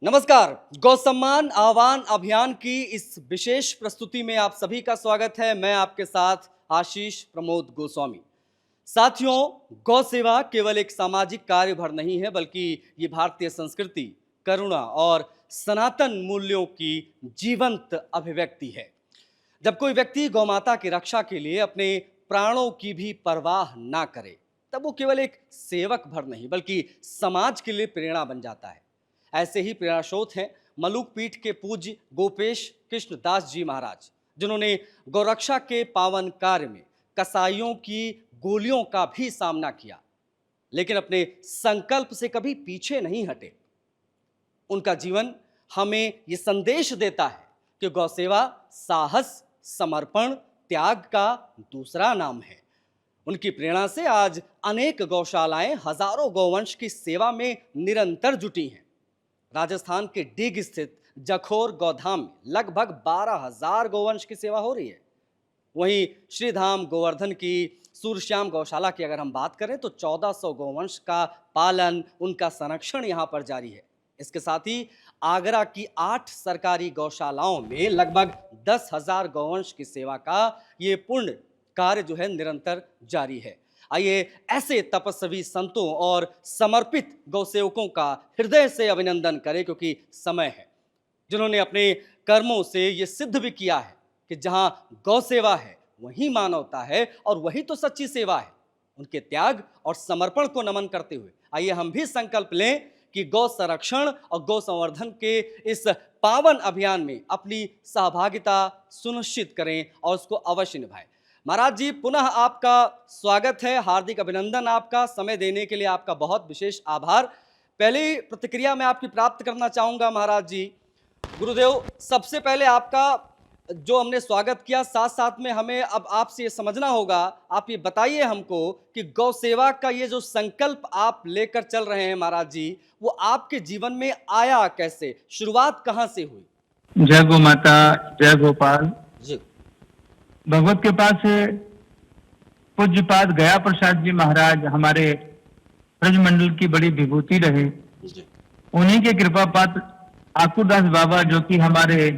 नमस्कार। गौ सम्मान आह्वान अभियान की इस विशेष प्रस्तुति में आप सभी का स्वागत है। मैं आपके साथ आशीष प्रमोद गोस्वामी। साथियों, गौ सेवा केवल एक सामाजिक कार्य भर नहीं है, बल्कि ये भारतीय संस्कृति, करुणा और सनातन मूल्यों की जीवंत अभिव्यक्ति है। जब कोई व्यक्ति गौ माता की रक्षा के लिए अपने प्राणों की भी परवाह ना करे, तब वो केवल एक सेवक भर नहीं, बल्कि समाज के लिए प्रेरणा बन जाता है। ऐसे ही प्रेरणा स्रोत हैं मलुक पीठ के पूज्य गोपेश कृष्ण दास जी महाराज, जिन्होंने गौरक्षा के पावन कार्य में कसाईयों की गोलियों का भी सामना किया, लेकिन अपने संकल्प से कभी पीछे नहीं हटे। उनका जीवन हमें ये संदेश देता है कि गौ सेवा साहस, समर्पण, त्याग का दूसरा नाम है। उनकी प्रेरणा से आज अनेक गौशालाएं हजारों गौवंश की सेवा में निरंतर जुटी हैं। राजस्थान के डिग स्थित जखोर गौधाम में लगभग 12,000 गौवंश की सेवा हो रही है। वहीं श्रीधाम गोवर्धन की सूरश्याम गौशाला की अगर हम बात करें तो 1400 गौवंश का पालन, उनका संरक्षण यहाँ पर जारी है। इसके साथ ही आगरा की 8 सरकारी गौशालाओं में लगभग 10,000 गौवंश की सेवा का ये पुण्य कार्य जो है निरंतर जारी है। आइए ऐसे तपस्वी संतों और समर्पित गौसेवकों का हृदय से अभिनंदन करें, क्योंकि समय है जिन्होंने अपने कर्मों से ये सिद्ध भी किया है कि जहां गौ सेवा है वहीं मानवता है, और वही तो सच्ची सेवा है। उनके त्याग और समर्पण को नमन करते हुए आइए हम भी संकल्प लें कि गौ संरक्षण और गौ संवर्धन के इस पावन अभियान में अपनी सहभागिता सुनिश्चित करें और उसको अवश्य निभाएं। महाराज जी, पुनः आपका स्वागत है, हार्दिक अभिनंदन। आपका समय देने के लिए आपका बहुत विशेष आभार। पहली प्रतिक्रिया मैं आपकी प्राप्त करना चाहूँगा महाराज जी। गुरुदेव, सबसे पहले आपका जो हमने स्वागत किया, साथ साथ में हमें अब आपसे ये समझना होगा, आप ये बताइए हमको कि गौ सेवा का ये जो संकल्प आप लेकर चल रहे हैं महाराज जी, वो आपके जीवन में आया कैसे, शुरुआत कहाँ से हुई? जय गौ माता, जय गोपाल जी। भगवत के पास पूज्यपाद गया प्रसाद जी महाराज हमारे ब्रजमंडल की बड़ी विभूति रहे। उन्हीं के कृपा पात्र ठाकुरदास बाबा, जो कि हमारे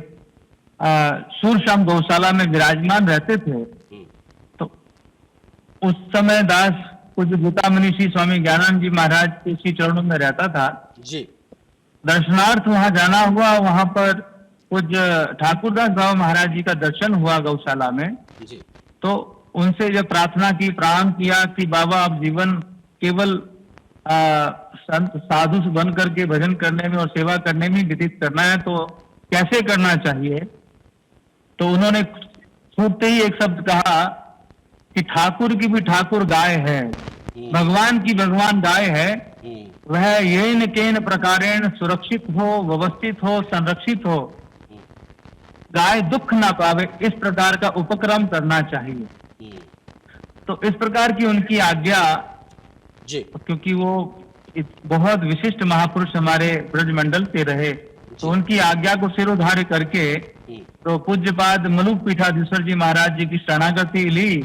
सूरश्याम गौशाला में विराजमान रहते थे, तो उस समय दास पूज्य गीतामणि श्री स्वामी ज्ञानानंद जी महाराज के श्री चरणों में रहता था जी। दर्शनार्थ वहां जाना हुआ। वहां पर पूज्य ठाकुरदास बाबा महाराज जी का दर्शन हुआ गौशाला में जी। तो उनसे जब प्रार्थना की, प्रणाम किया कि बाबा आप जीवन केवल संत साधु बन करके भजन करने में और सेवा करने में व्यतीत करना है, तो कैसे करना चाहिए? तो उन्होंने छूटते ही एक शब्द कहा कि ठाकुर की भी ठाकुर गाय है, भगवान की भगवान गाय है, वह येन केन प्रकारेण सुरक्षित हो, व्यवस्थित हो, संरक्षित हो, गाय दुख ना पावे, इस प्रकार का उपक्रम करना चाहिए। तो इस प्रकार की उनकी आज्ञा जी। क्योंकि वो बहुत विशिष्ट महापुरुष हमारे ब्रजमंडल से रहे, तो उनकी आज्ञा को सिरोधार्य करके तो पूज्यपाद मलुक पीठाधीश्वर जी महाराज जी की शरणागति ली।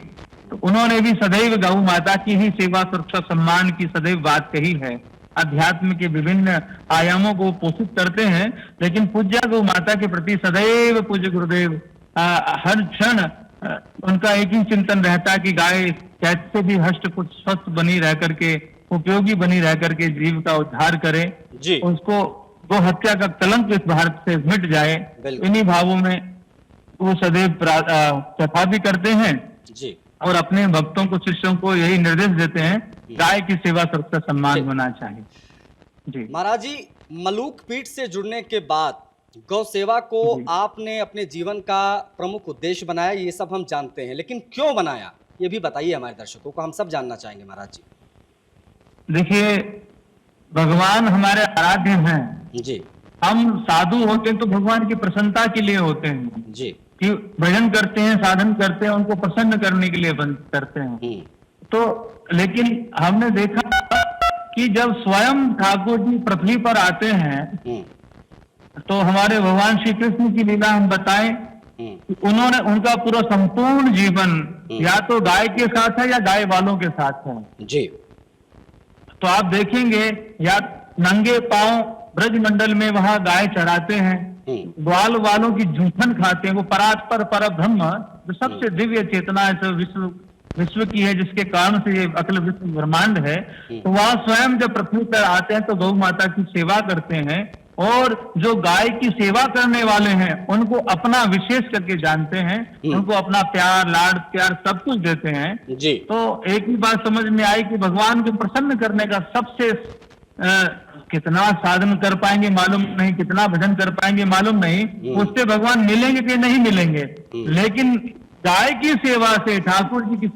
तो उन्होंने भी सदैव गौ माता की ही सेवा, सुरक्षा, सम्मान की सदैव बात कही है। अध्यात्म के विभिन्न आयामों को पोषित करते हैं, लेकिन पूज्य गौ माता के प्रति सदैव पूज्य गुरुदेव हर क्षण उनका एक ही चिंतन रहता कि गाय कैसे भी हष्ट पुष्ट स्वस्थ बनी रह करके, उपयोगी बनी रह करके जीव का उद्धार करे, उसको गो हत्या का कलंक इस भारत से मिट जाए। इन्हीं भावों में वो सदैव कथा भी करते हैं जी। और अपने भक्तों को, शिष्यों को यही निर्देश देते हैं, गाय की सेवा, सुरक्षा, सम्मान होना चाहिए। जी महाराज जी, मलुक पीठ से जुड़ने के बाद गौ सेवा को आपने अपने जीवन का प्रमुख उद्देश्य बनाया, ये सब हम जानते हैं, लेकिन क्यों बनाया ये भी बताइए हमारे दर्शकों को, हम सब जानना चाहेंगे महाराज जी। देखिए, भगवान हमारे आराध्य हैं जी। हम साधु होते हैं तो भगवान की प्रसन्नता के लिए होते हैं जी, कि भजन करते हैं, साधन करते हैं, उनको प्रसन्न करने के लिए करते हैं। तो लेकिन हमने देखा कि जब स्वयं ठाकुर जी पृथ्वी पर आते हैं तो हमारे भगवान श्री कृष्ण की लीला हम बताएं, उन्होंने उनका पूरा संपूर्ण जीवन या तो गाय के साथ है या गाय वालों के साथ है जी। तो आप देखेंगे या नंगे पांव ब्रजमंडल में वहां गाय चराते हैं, ग्वाल वालों की जूठन खाते हैं, वो परात्पर पर ब्रह्म जो सबसे दिव्य चेतना है, जो विश्व की है, जिसके कारण से ये अखिल विश्व ब्रह्मांड है, तो वह स्वयं जब पृथ्वी पर आते हैं तो गौ माता की सेवा करते हैं, और जो गाय की सेवा करने वाले हैं उनको अपना विशेष करके जानते हैं, उनको अपना प्यार लाड प्यार सब कुछ देते हैं जी। तो एक ही बात समझ में आई कि भगवान को प्रसन्न करने का सबसे कितना साधन कर पाएंगे मालूम नहीं, कितना भजन कर पाएंगे मालूम नहीं, उससे भगवान मिलेंगे कि नहीं मिलेंगे, लेकिन गाय की सेवा से ठाकुर जी की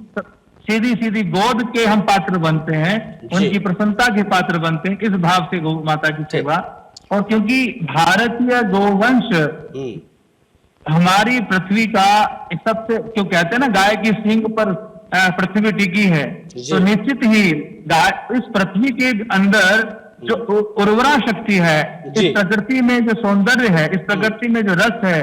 सीधी सीधी गोद के हम पात्र बनते हैं, उनकी प्रसन्नता के पात्र बनते हैं, इस भाव से गौ माता की सेवा। और क्योंकि भारतीय गोवंश हमारी पृथ्वी का सबसे, क्यों कहते हैं ना गाय की सींग पर पृथ्वी टिकी है, तो निश्चित ही गाय इस पृथ्वी के अंदर जो उर्वरा शक्ति है, इस प्रकृति में जो सौंदर्य है, इस प्रकृति में जो रस है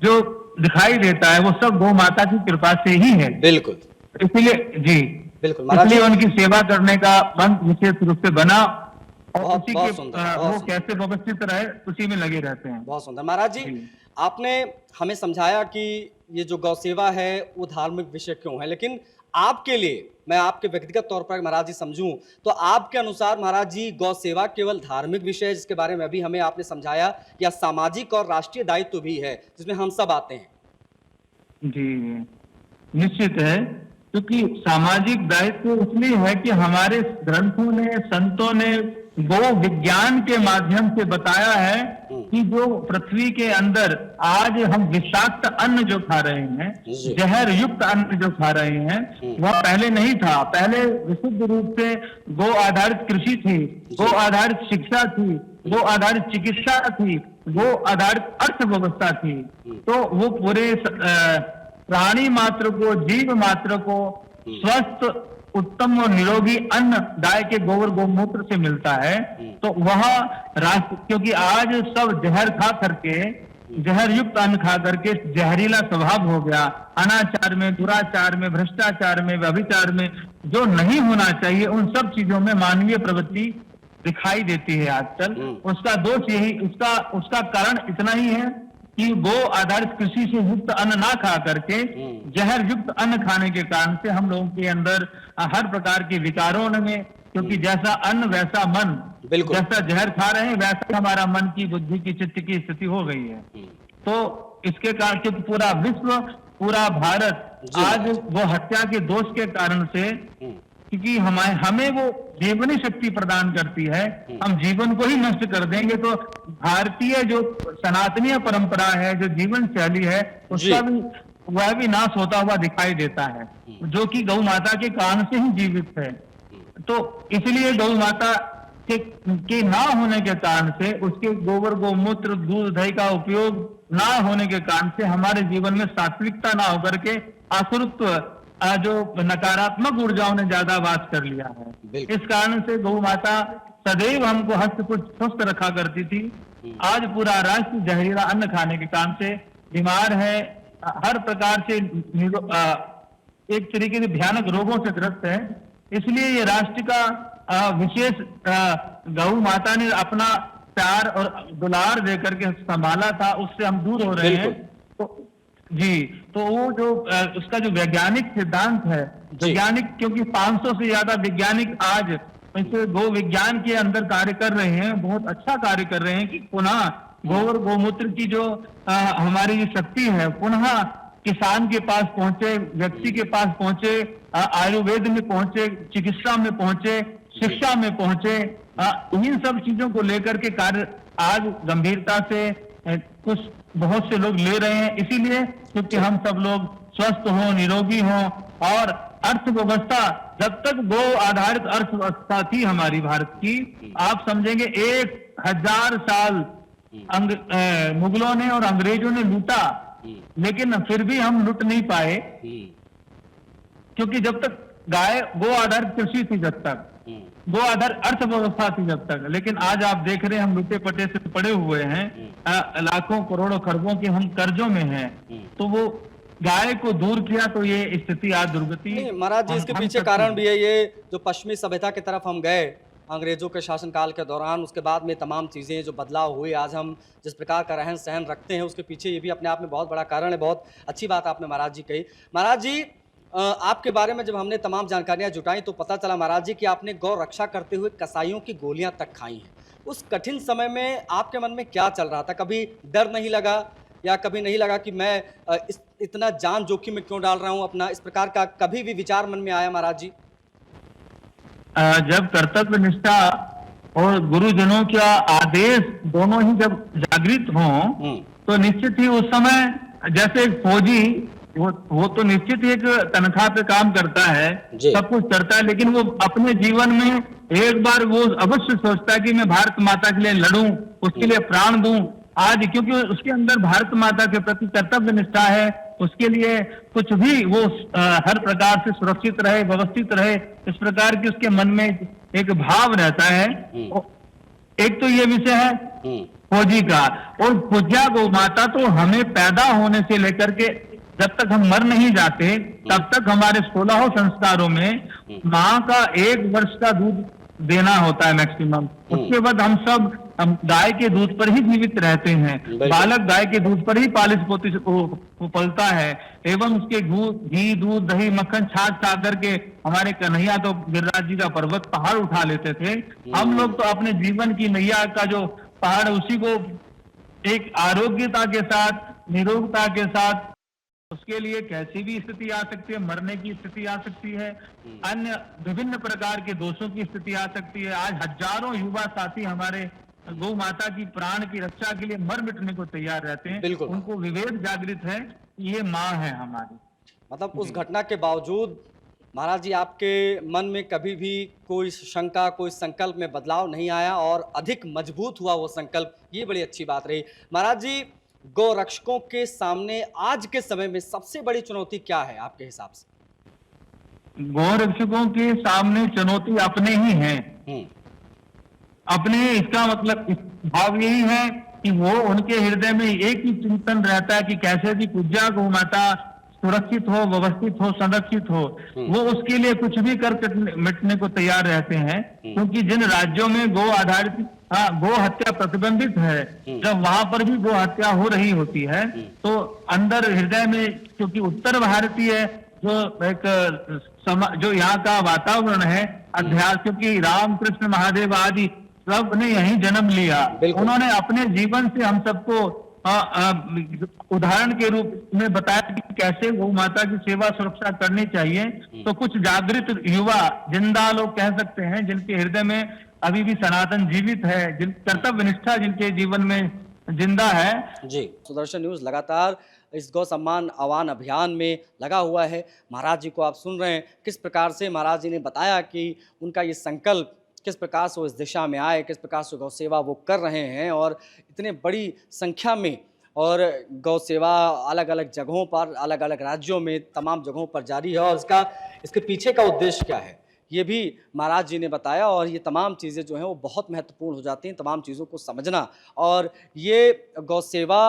जो दिखाई देता है, वो सब गौ माता की कृपा से ही है। बिल्कुल, इसलिए जी बिल्कुल, इसलिए उनकी सेवा करने का मन विशेष रूप से बना, और बहुत उसी बहुत के सुंदर, वो कैसे व्यवस्थित रहे उसी में लगे रहते हैं। बहुत सुंदर। महाराज जी, आपने हमें समझाया कि ये जो गौ सेवा है वो धार्मिक विषय क्यों है, लेकिन आपके लिए, मैं आपके व्यक्तिगत तौर पर महाराज जी समझूं तो आपके अनुसार महाराज जी गौ सेवा केवल धार्मिक विषय है, जिसके बारे में अभी हमें आपने समझाया, या सामाजिक और राष्ट्रीय दायित्व भी है जिसमें हम सब आते हैं? जी निश्चित है, क्योंकि सामाजिक दायित्व इसलिए है कि हमारे ग्रंथों ने, संतों ने गो विज्ञान के माध्यम से बताया है कि जो पृथ्वी के अंदर आज हम विषाक्त अन्न जो खा रहे हैं, जहर युक्त अन्न जो खा रहे हैं, वह पहले नहीं था। पहले विशुद्ध रूप से गो आधारित कृषि थी, गो आधारित शिक्षा थी, गो आधारित चिकित्सा थी, गो आधारित अर्थव्यवस्था थी। तो वो पूरे प्राणी मात्र को, जीव मात्र को स्वस्थ उत्तम और निरोगी अन्न गाय के गोबर गोमूत्र से मिलता है। तो वह राष्ट्र, क्योंकि आज सब जहर खा करके, जहर युक्त अन्न खा करके जहरीला स्वभाव हो गया, अनाचार में, दुराचार में, भ्रष्टाचार में, व्यभिचार में, जो नहीं होना चाहिए उन सब चीजों में मानवीय प्रवृत्ति दिखाई देती है आजकल। उसका दोष यही, उसका कारण इतना ही है कि गो आधारित कृषि से युक्त अन्न ना खा करके जहर युक्त अन्न खाने के कारण से हम लोगों के अंदर हर प्रकार के विकारों में, क्योंकि जैसा अन्न वैसा मन, जैसा जहर खा रहे हैं वैसा हमारा मन की, बुद्धि की, चित्त की स्थिति हो गई है। तो इसके कारण, क्योंकि पूरा विश्व, पूरा भारत आज वो हत्या के दोष के कारण से, क्योंकि हमें वो जीवनी शक्ति प्रदान करती है, हम जीवन को ही नष्ट कर देंगे तो भारतीय जो सनातनीय परंपरा है, जो जीवन शैली है, उसका भी वह भी नाश होता हुआ दिखाई देता है, जो कि गौ माता के कारण से ही जीवित है। तो इसलिए गौ माता के ना होने के कारण से, उसके गोबर गोमूत्र दूध दही का उपयोग ना होने के कारण से हमारे जीवन में सात्विकता ना होकर के आसुरत्व, जो नकारात्मक ऊर्जाओं ने ज्यादा वास कर लिया है। इस कारण से गौ माता सदैव हमको हस्त कुछ स्वस्थ रखा करती थी। आज पूरा राष्ट्र जहरीला अन्न खाने के कारण से बीमार है, हर प्रकार से एक तरीके से भयानक रोगों से ग्रस्त है। इसलिए ये राष्ट्र का विशेष गौ माता ने अपना प्यार और दुलार देकर के संभाला था, उससे हम दूर हो रहे हैं। तो जी, तो वो जो उसका जो वैज्ञानिक सिद्धांत है, वैज्ञानिक, क्योंकि 500 से ज्यादा वैज्ञानिक आज इसे गो विज्ञान के अंदर कार्य कर रहे हैं, बहुत अच्छा कार्य कर रहे हैं कि पुनः गोबर गोमूत्र की जो हमारी जो शक्ति है पुनः किसान के पास पहुंचे, व्यक्ति के पास पहुंचे, आयुर्वेद में पहुंचे, चिकित्सा में पहुंचे, शिक्षा में पहुंचे। इन सब चीजों को लेकर के कार्य आज गंभीरता से कुछ बहुत से लोग ले रहे हैं, इसीलिए क्योंकि हम सब लोग स्वस्थ हों, निरोगी हों, और अर्थव्यवस्था, जब तक गो आधारित अर्थव्यवस्था थी हमारी भारत की, आप समझेंगे 1000 साल मुगलों ने और अंग्रेजों ने लूटा, लेकिन फिर भी हम लूट नहीं पाए, क्योंकि जब तक गो आधारित कृषि थी, जब तक गो आधार अर्थव्यवस्था थी जब तक। लेकिन आज आप देख रहे हैं हम लुटे पटे से पड़े हुए हैं, लाखों करोड़ों खरबों के हम कर्जों में हैं। तो वो गाय को दूर किया तो ये स्थिति आज दुर्गति। महाराज जी, इसके पीछे कारण भी है ये जो पश्चिमी सभ्यता की तरफ हम गए, अंग्रेज़ों के शासनकाल के दौरान, उसके बाद में तमाम चीज़ें जो बदलाव हुए, आज हम जिस प्रकार का रहन-सहन रखते हैं, उसके पीछे ये भी अपने आप में बहुत बड़ा कारण है। बहुत अच्छी बात आपने महाराज जी कही। महाराज जी, आपके बारे में जब हमने तमाम जानकारियाँ जुटाई तो पता चला महाराज जी कि आपने गौ रक्षा करते हुए कसाईयों की गोलियाँ तक खाई हैं। उस कठिन समय में आपके मन में क्या चल रहा था? कभी डर नहीं लगा या कभी नहीं लगा कि मैं इस इतना जान जोखिम में क्यों डाल रहा हूँ अपना? इस प्रकार का कभी भी विचार मन में आया महाराज जी? जब कर्तव्य निष्ठा और गुरुजनों का आदेश दोनों ही जब जागृत हों, हुँ, तो निश्चित ही उस समय जैसे एक फौजी वो तो निश्चित ही एक तनख्वाह पे काम करता है, जी। सब कुछ करता है, लेकिन वो अपने जीवन में एक बार वो अवश्य सोचता है कि मैं भारत माता के लिए लड़ूं, उसके लिए प्राण दूं। आज क्योंकि उसके अंदर भारत माता के प्रति कर्तव्य निष्ठा है, उसके लिए कुछ भी वो हर प्रकार से सुरक्षित रहे, व्यवस्थित रहे, इस प्रकार की उसके मन में एक भाव रहता है। एक तो ये विषय है हुँ, फौजी का। और पूज्या गौ माता तो हमें पैदा होने से लेकर के जब तक हम मर नहीं जाते तब तक हमारे 16 संस्कारों में माँ का 1 वर्ष का दूध देना होता है मैक्सिमम। उसके बाद हम गाय के दूध पर ही जीवित रहते हैं। बिल्कुल। बालक गाय के दूध पर ही पालित पोती वो पलता है, एवं उसके घी, दूध, दही, मक्खन, छाछ खा करके हमारे कन्हैया तो गिरिराज जी का पर्वत पहाड़ उठा लेते थे। हम लोग तो अपने जीवन की नैया का जो पहाड़ है उसी को एक आरोग्यता के साथ, निरोगता के साथ, उसके लिए कैसी भी स्थिति आ सकती है, मरने की स्थिति आ सकती है, अन्य विभिन्न प्रकार के दोषों की स्थिति आ सकती है। आज हजारों युवा साथी हमारे गौ माता की प्राण की रक्षा के लिए मर मिटने को तैयार रहते हैं। बिल्कुल। उनको विवेक जागृत है, ये माँ है हमारी। मतलब उस घटना के बावजूद महाराज जी आपके मन में कभी भी कोई शंका, कोई संकल्प में बदलाव नहीं आया और अधिक मजबूत हुआ वो संकल्प, ये बड़ी अच्छी बात रही। महाराज जी, गौ रक्षकों के सामने आज के समय में सबसे बड़ी चुनौती क्या है आपके हिसाब से? गौ रक्षकों के सामने चुनौती अपने ही है। हुँ, अपने, इसका मतलब भाव यही है कि वो उनके हृदय में एक ही चिंतन रहता है कि कैसे भी पूज्या गौ माता सुरक्षित हो, व्यवस्थित हो, संरक्षित हो। वो उसके लिए कुछ भी कर मिटने को तैयार रहते हैं, क्योंकि जिन राज्यों में गौ आधारित गो हत्या प्रतिबंधित है, जब वहां पर भी गो हत्या हो रही होती है, तो अंदर हृदय में, क्योंकि उत्तर भारतीय जो जो यहाँ का वातावरण है, अध्यात्म, क्योंकि राम कृष्ण महादेव आदि सब ने यहीं जन्म लिया, उन्होंने अपने जीवन से हम सबको उदाहरण के रूप में बताया कि कैसे गौ माता की सेवा सुरक्षा करनी चाहिए। तो कुछ जागृत युवा, जिंदा लोग कह सकते हैं, जिनके हृदय में अभी भी सनातन जीवित है, जिन कर्तव्य निष्ठा जिनके जीवन में जिंदा है। जी, सुदर्शन न्यूज़ लगातार इस गौ सम्मान आह्वान अभियान में लगा हुआ है। महाराज जी को आप सुन रहे हैं, किस प्रकार से महाराज जी ने बताया कि उनका ये संकल्प किस प्रकार से वो इस दिशा में आए, किस प्रकार से गौ सेवा वो कर रहे हैं और इतने बड़ी संख्या में और गौ सेवा अलग-अलग जगहों पर, अलग-अलग राज्यों में, तमाम जगहों पर जारी है और इसके पीछे का उद्देश्य क्या है, ये भी महाराज जी ने बताया और ये तमाम चीज़ें जो हैं वो बहुत महत्वपूर्ण हो जाती हैं, तमाम चीज़ों को समझना। और ये गौ सेवा,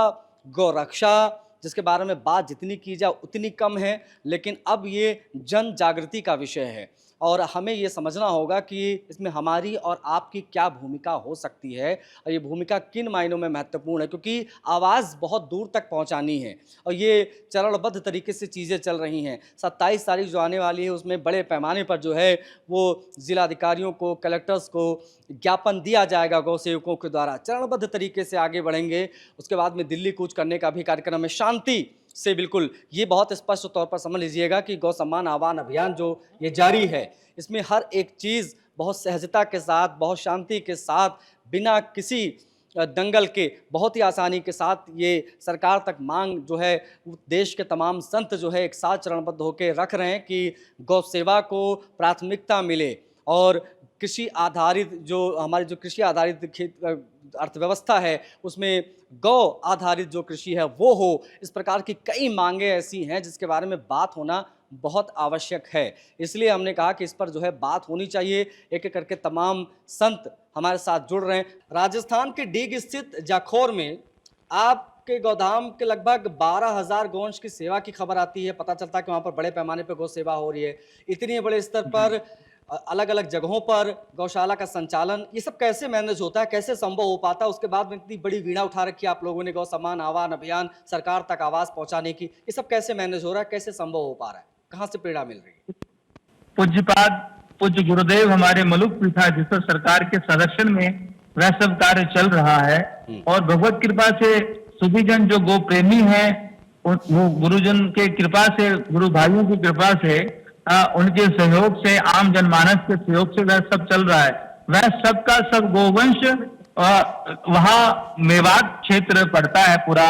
गौ रक्षा जिसके बारे में बात जितनी की जाए उतनी कम है, लेकिन अब ये जन जागृति का विषय है और हमें ये समझना होगा कि इसमें हमारी और आपकी क्या भूमिका हो सकती है और ये भूमिका किन मायनों में महत्वपूर्ण है, क्योंकि आवाज़ बहुत दूर तक पहुंचानी है और ये चरणबद्ध तरीके से चीज़ें चल रही हैं। 27 तारीख जो आने वाली है उसमें बड़े पैमाने पर जो है वो ज़िलाधिकारियों को, कलेक्टर्स को ज्ञापन दिया जाएगा गौ सेवकों के द्वारा। चरणबद्ध तरीके से आगे बढ़ेंगे। उसके बाद में दिल्ली कूच करने का भी कार्यक्रम है, शांति से। बिल्कुल ये बहुत स्पष्ट तौर पर समझ लीजिएगा कि गौ सम्मान आह्वान अभियान जो ये जारी है, इसमें हर एक चीज़ बहुत सहजता के साथ, बहुत शांति के साथ, बिना किसी दंगल के, बहुत ही आसानी के साथ ये सरकार तक मांग जो है देश के तमाम संत जो है एक साथ चरणबद्ध होकर रख रहे हैं कि गौ सेवा को प्राथमिकता मिले और कृषि आधारित जो हमारी जो कृषि आधारित अर्थव्यवस्था है उसमें गौ आधारित जो कृषि है वो हो। इस प्रकार की कई मांगे ऐसी हैं जिसके बारे में बात होना बहुत आवश्यक है। इसलिए हमने कहा कि इस पर जो है बात होनी चाहिए। एक एक करके तमाम संत हमारे साथ जुड़ रहे हैं। राजस्थान के डीग स्थित जाखौर में आपके गौधाम के लगभग 12,000 गौवंश की सेवा की खबर आती है। पता चलता है कि वहाँ पर बड़े पैमाने पर गौ सेवा हो रही है। इतने बड़े स्तर पर अलग अलग जगहों पर गौशाला का संचालन, ये सब कैसे मैनेज होता है, कैसे संभव हो पाता है? उसके बाद में इतनी बड़ी वीणा उठा रखी है आप लोगों ने, गौ सम्मान आह्वान अभियान, सरकार तक आवाज पहुंचाने की, ये सब कैसे मैनेज हो रहा है, कैसे संभव हो पा रहा है, कहाँ से प्रेरणा मिल रही है? पूज्यपाद पूज्य गुरुदेव हमारे मलुक पीठाधीश्वर सरकार के संरक्षण में वह सब कार्य चल रहा है। और भगवत कृपा से सुधीजन जो गो प्रेमी है, वो गुरुजन के कृपा से, गुरु भाइयों की कृपा से, उनके सहयोग से, आम जनमानस के सहयोग से वह सब चल रहा है। वह सबका सब गोवंश वहाँ मेवात क्षेत्र पड़ता है, पूरा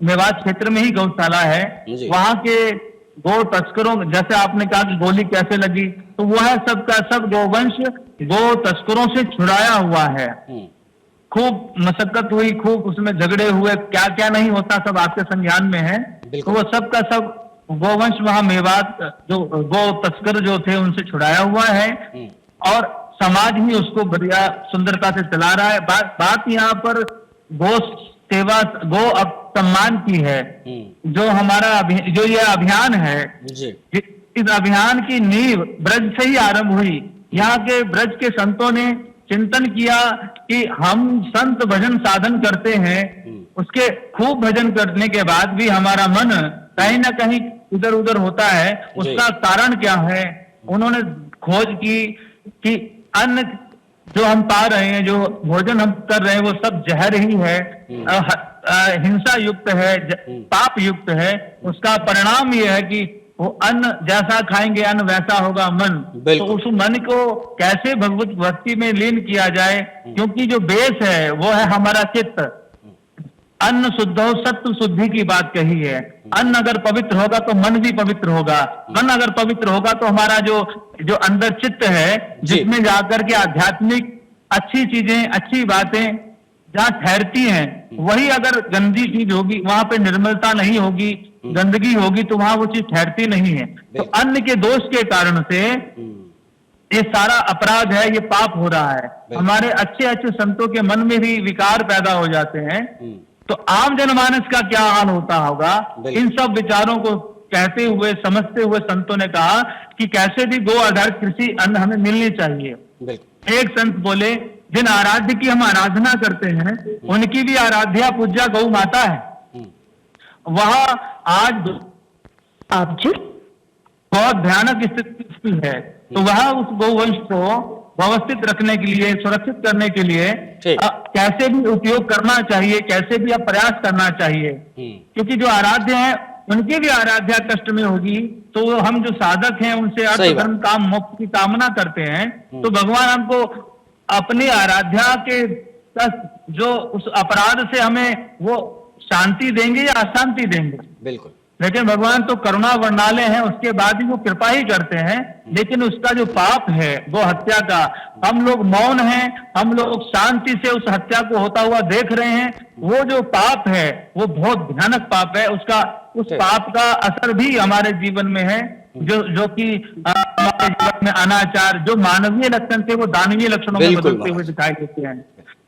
मेवात क्षेत्र में ही गौशाला है। वहाँ के गो तस्करों, जैसे आपने कहा कि गोली कैसे लगी, तो वह सबका सब गोवंश गो तस्करों से छुड़ाया हुआ है। खूब मशक्कत हुई, खूब उसमें झगड़े हुए, क्या क्या नहीं होता सब आपके संज्ञान में है। तो वो सब का सब गोवंश वहां मेवात जो गो तस्कर जो थे उनसे छुड़ाया हुआ है, और समाज ही उसको बढ़िया सुंदरता से चला रहा है। बात यहाँ पर गो सेवा, गो सम्मान की है। जो हमारा जो ये अभियान है, इस अभियान की नींव ब्रज से ही आरंभ हुई। यहाँ के ब्रज के संतों ने चिंतन किया कि हम संत भजन साधन करते हैं, उसके खूब भजन करने के बाद भी हमारा मन कहीं ना कहीं इधर उधर होता है, उसका कारण क्या है? उन्होंने खोज की कि अन्न जो हम पा रहे हैं, जो भोजन हम कर रहे हैं, वो सब जहर ही है, हिंसा युक्त है, पाप युक्त है। उसका परिणाम ये है कि वो अन्न जैसा खाएंगे अन्न वैसा होगा मन। तो उस मन को कैसे भगवत भक्ति में लीन किया जाए, क्योंकि जो बेस है वो है हमारा चित्त। अन्न शुद्ध हो, सत्व शुद्धि की बात कही है। अन्न अगर पवित्र होगा तो मन भी पवित्र होगा, मन अगर पवित्र होगा तो हमारा जो अंदर चित्त है, जिसमें जाकर के आध्यात्मिक अच्छी चीजें, अच्छी बातें जहाँ ठहरती हैं, वही अगर गंदी चीज होगी, वहां पे निर्मलता नहीं होगी, गंदगी होगी, तो वहां वो चीज ठहरती नहीं है। तो अन्न के दोष के कारण से ये सारा अपराध है, ये पाप हो रहा है। हमारे अच्छे अच्छे संतों के मन में भी विकार पैदा हो जाते हैं। तो आम जनमानस का क्या हाल होता होगा? इन सब विचारों को कहते हुए, समझते हुए संतों ने कहा कि कैसे भी गो आधारित कृषि अन्न हमें मिलनी चाहिए। एक संत बोले, जिन आराध्य की हम आराधना करते हैं, उनकी भी आराध्या पूज्या गौ माता है। वहां आज आप जी बहुत भयानक स्थिति है, तो वह उस गौवंश को व्यवस्थित रखने के लिए, सुरक्षित करने के लिए कैसे भी उपयोग करना चाहिए, कैसे भी अब प्रयास करना चाहिए। क्योंकि जो आराध्य हैं उनकी भी आराध्या कष्ट में होगी, तो हम जो साधक हैं उनसे अर्थ धर्म काम मोक्ष की कामना करते हैं, तो भगवान हमको अपनी आराध्या के जो उस अपराध से हमें वो शांति देंगे या अशांति देंगे। बिल्कुल। लेकिन भगवान तो करुणा वर्णालय हैं, उसके बाद ही वो कृपा ही करते हैं। लेकिन उसका जो पाप है वो हत्या का, हम लोग मौन हैं, हम लोग शांति से उस हत्या को होता हुआ देख रहे हैं। वो जो पाप है वो बहुत भयानक पाप है। उस पाप का असर भी हमारे जीवन में है, जो कि हमारे जीवन में अनाचार, जो मानवीय लक्षण थे वो दानवीय लक्षणों में बदलते हुए दिखाई देते हैं।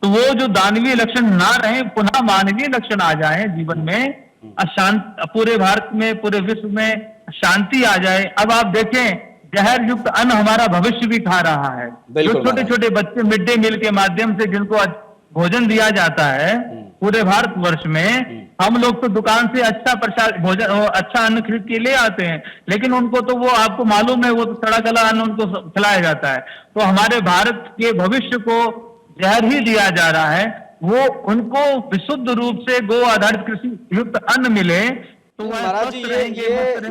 तो वो जो दानवीय लक्षण ना रहे, पुनः मानवीय लक्षण आ जाए जीवन में, अशांति पूरे भारत में, पूरे विश्व में शांति आ जाए। अब आप देखें, जहर युक्त अन्न हमारा भविष्य भी खा रहा है। जो छोटे छोटे बच्चे मिड डे मील के माध्यम से जिनको भोजन दिया जाता है पूरे भारत वर्ष में, हम लोग तो दुकान से अच्छा प्रसाद भोजन, अच्छा अन्न खरीद के ले आते हैं, लेकिन उनको तो वो आपको मालूम है, वो तो सड़ा गला अन्न उनको खिलाया जाता है। तो हमारे भारत के भविष्य को जहर ही दिया जा रहा है। वो उनको विशुद्ध रूप से गो आधारित कृषि युक्त अन्न मिले, तो महाराज जी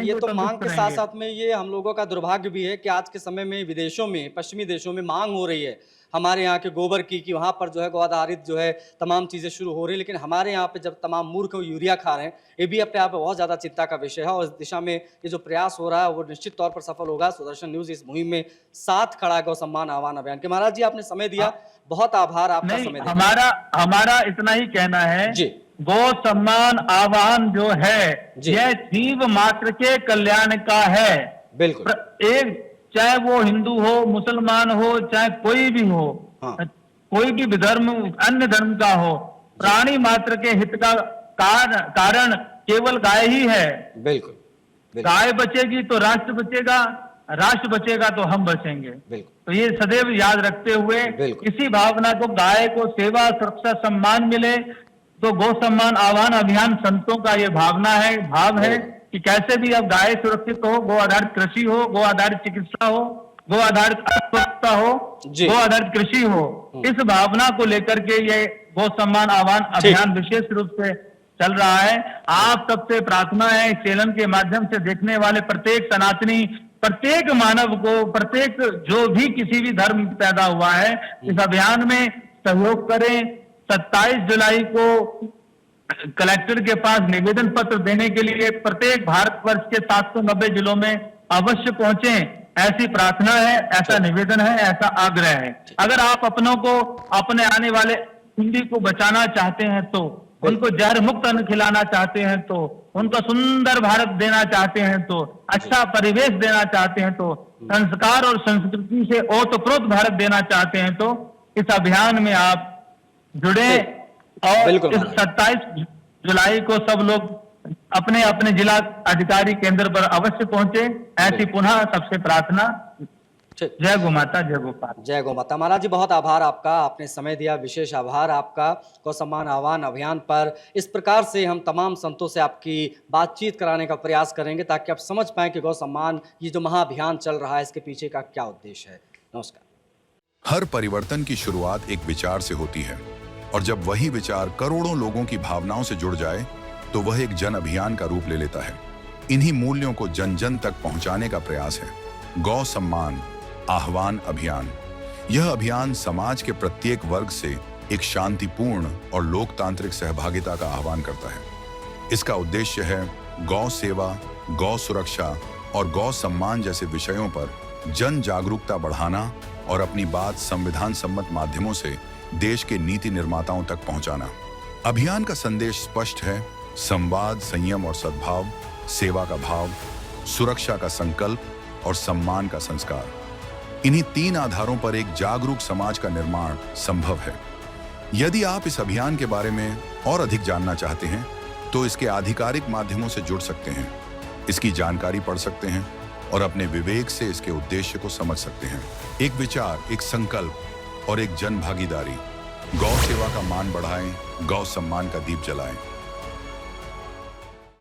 ये तो मांग के साथ साथ में ये हम लोगों का दुर्भाग्य भी है कि आज के समय में विदेशों में, पश्चिमी देशों में मांग हो रही है हमारे यहाँ के गोबर की, कि वहाँ पर जो है गो आधारित जो है तमाम चीज़ें शुरू हो रही है। लेकिन हमारे यहाँ पे जब तमाम मूर्ख यूरिया खा रहे हैं, ये भी अपने आप में बहुत ज़्यादा चिंता का विषय है। और इस दिशा में ये जो प्रयास हो रहा है वो निश्चित तौर पर सफल होगा। सुदर्शन न्यूज़ इस मुहिम में साथ खड़ा है गौ सम्मान आह्वान अभियान के। महाराज जी आपने समय दिया, बहुत आभार आपका समय दिया। हमारा इतना ही कहना है जी, गौ सम्मान आह्वान जो है यह जीव मात्र के कल्याण का है। बिल्कुल। एक चाहे वो हिंदू हो, मुसलमान हो, चाहे कोई भी हो, कोई भी धर्म, अन्य धर्म का हो, प्राणी मात्र के हित का कारण केवल गाय ही है। बिल्कुल। गाय बचेगी तो राष्ट्र बचेगा, राष्ट्र बचेगा तो हम बचेंगे। बिल्कुल तो ये सदैव याद रखते हुए बिल्कुल। इसी भावना को, गाय को सेवा सुरक्षा सम्मान मिले, तो गौ सम्मान आह्वान अभियान संतों का ये भावना है, भाव है कि कैसे भी अब गाय सुरक्षित हो, गो आधारित कृषि हो, गो आधारित चिकित्सा हो, गो आधारित अर्थव्यवस्था हो, जी। गो आधारित कृषि हो। इस भावना को लेकर के ये गौ सम्मान आह्वान अभियान विशेष रूप से चल रहा है। आप सबसे प्रार्थना है, चैनल के माध्यम से देखने वाले प्रत्येक सनातनी, प्रत्येक मानव को, प्रत्येक जो भी किसी भी धर्म पैदा हुआ है, इस अभियान में सहयोग करें। 27 जुलाई को कलेक्टर के पास निवेदन पत्र देने के लिए प्रत्येक भारतवर्ष के 790 जिलों में अवश्य पहुंचे, ऐसी प्रार्थना है, ऐसा निवेदन है, ऐसा आग्रह है। अगर आप अपनों को, अपने आने वाले पीढ़ी को बचाना चाहते हैं, तो उनको जहर मुक्त अन्न खिलाना चाहते हैं, तो उनको सुंदर भारत देना चाहते हैं, तो अच्छा परिवेश देना चाहते हैं, तो संस्कार और संस्कृति से ओतप्रोत भारत देना चाहते हैं, तो इस अभियान में आप जुड़े। और इस 27 जुलाई को सब लोग अपने अपने जिला अधिकारी केंद्र पर अवश्य पहुंचे, ऐसी पुनः सबसे प्रार्थना। जय गौ माता, जय गोपाल। जय गौ माता। महाराज जी बहुत आभार आपका, आपने समय दिया, विशेष आभार आपका। गौ सम्मान आह्वान अभियान पर इस प्रकार से हम तमाम संतों से आपकी बातचीत कराने का प्रयास करेंगे ताकि आप समझ पाएं कि गौ सम्मान ये जो महाअभियान चल रहा है इसके पीछे का क्या उद्देश्य है। नमस्कार। हर परिवर्तन की शुरुआत एक विचार से होती है और जब वही विचार करोड़ों लोगों की भावनाओं से जुड़ जाए तो वह एक जन अभियान का रूप ले लेता है। इन्हीं मूल्यों को जन जन तक पहुंचाने का प्रयास है गौ सम्मान आह्वान अभियान। यह अभियान समाज के प्रत्येक वर्ग से एक शांतिपूर्ण और लोकतांत्रिक सहभागिता का आह्वान करता है। इसका उद्देश्य है गौ सेवा, गौ सुरक्षा और गौ सम्मान जैसे विषयों पर जन जागरूकता बढ़ाना और अपनी बात संविधान सम्मत माध्यमों से देश के नीति निर्माताओं तक पहुंचाना। अभियान का संदेश स्पष्ट है, संवाद, संयम और सद्भाव, सेवा का भाव, सुरक्षा का संकल्प और सम्मान का संस्कार। इन्हीं 3 आधारों पर एक जागरूक समाज का निर्माण संभव है। यदि आप इस अभियान के बारे में और अधिक जानना चाहते हैं तो इसके आधिकारिक माध्यमों से जुड़ सकते हैं, इसकी जानकारी पढ़ सकते हैं और अपने विवेक से इसके उद्देश्य को समझ सकते हैं। एक विचार, एक संकल्प और एक जन भागीदारी। गौ सेवा का मान बढ़ाएं, गौ सम्मान का दीप जलाएं।